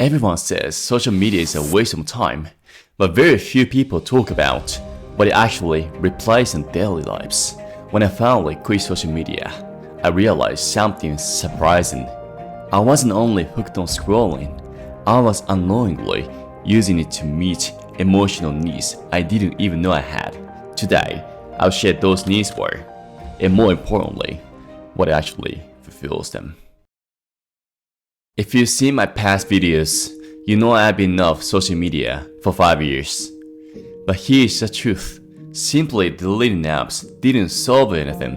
Everyone says social media is a waste of time, but very few people talk about what it actually replaces in daily lives. When I finally quit social media, I realized something surprising. I wasn't only hooked on scrolling, I was unknowingly using it to meet emotional needs I didn't even know I had. Today, I'll share those needs were, and more importantly, what actually fulfills them. If you've seen my past videos, you know I've been off social media for 5 years. But here's the truth. Simply deleting apps didn't solve anything.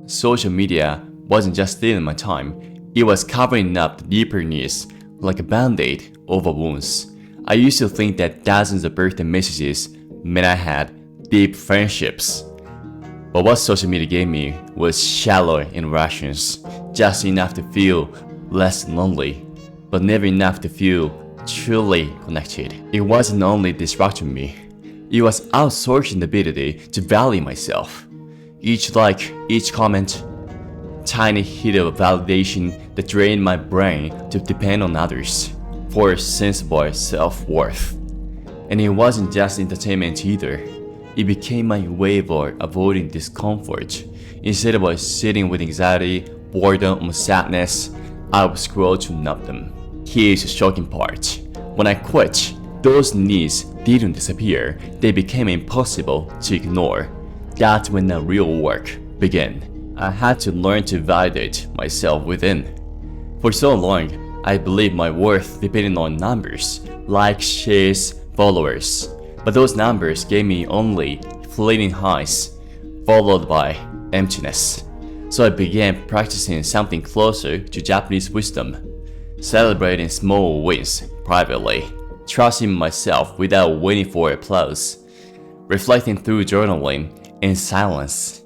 Social media wasn't just stealing my time, it was covering up the deeper needs like a band-aid over wounds. I used to think that dozens of birthday messages meant I had deep friendships. But what social media gave me was shallow interactions, just enough to feel less lonely, but never enough to feel truly connected. It wasn't only distracting me, it was outsourcing the ability to value myself. Each like, each comment, tiny hit of validation that drained my brain to depend on others for a sensible self-worth. And it wasn't just entertainment either. It became my way of avoiding discomfort. Instead of sitting with anxiety, boredom, or sadness, I would scroll to numb them. Here's the shocking part. When I quit, those needs didn't disappear, they became impossible to ignore. That's when the real work began. I had to learn to validate myself within. For so long, I believed my worth depended on numbers, likes, shares, followers. But those numbers gave me only fleeting highs, followed by emptiness. So I began practicing something closer to Japanese wisdom, celebrating small wins privately, trusting myself without waiting for applause, reflecting through journaling in silence.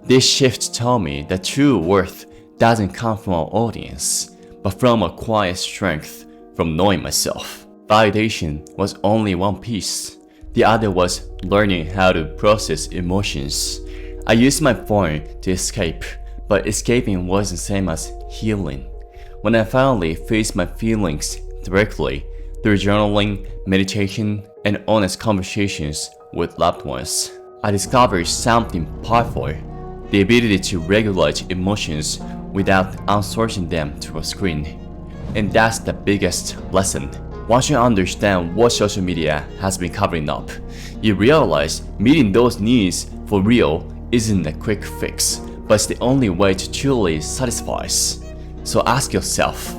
This shift taught me that true worth doesn't come from an audience, but from a quiet strength from knowing myself. Validation was only one piece. The other was learning how to process emotions. I used my phone to escape, but escaping wasn't the same as healing. When I finally faced my feelings directly through journaling, meditation, and honest conversations with loved ones, I discovered something powerful, the ability to regulate emotions without outsourcing them to a screen. And that's the biggest lesson. Once you understand what social media has been covering up, you realize meeting those needs for real isn't a quick fix, but it's the only way to truly satisfy. So ask yourself,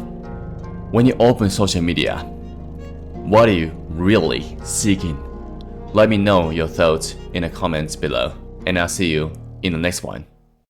when you open social media, what are you really seeking? Let me know your thoughts in the comments below, and I'll see you in the next one.